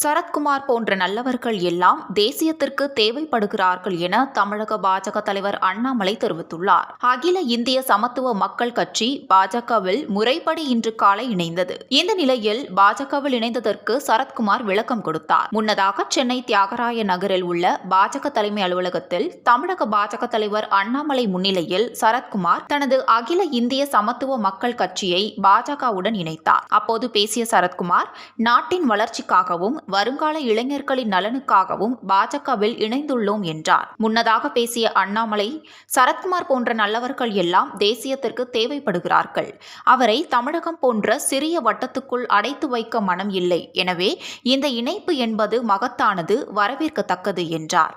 சரத்குமார் போன்ற நல்லவர்கள் எல்லாம் தேசியத்திற்கு தேவைப்படுகிறார்கள் என தமிழக பாஜக தலைவர் அண்ணாமலை தெரிவித்துள்ளார். அகில இந்திய சமத்துவ மக்கள் கட்சி பாஜகவில் முறைப்படி இன்று காலை இணைந்தது. இந்த நிலையில் பாஜகவில் இணைந்ததற்கு சரத்குமார் விளக்கம் கொடுத்தார். முன்னதாக சென்னை தியாகராய நகரில் உள்ள பாஜக தலைமை அலுவலகத்தில் தமிழக பாஜக தலைவர் அண்ணாமலை முன்னிலையில் சரத்குமார் தனது அகில இந்திய சமத்துவ மக்கள் கட்சியை பாஜகவுடன் இணைத்தார். அப்போது பேசிய சரத்குமார், நாட்டின் வளர்ச்சிக்காகவும் வருங்கால இளைஞர்களின் நலனுக்காகவும் பாஜகவில் இணைந்துள்ளோம் என்றார். முன்னதாக பேசிய அண்ணாமலை, சரத்குமார் போன்ற நல்லவர்கள் எல்லாம் தேசியத்திற்கு தேவைப்படுகிறார்கள். அவரை தமிழகம் போன்ற சிறிய வட்டத்துக்குள் அடைத்து வைக்க மனம் இல்லை. எனவே இந்த இணைப்பு என்பது மகத்தானது, வரவேற்கத்தக்கது என்றார்.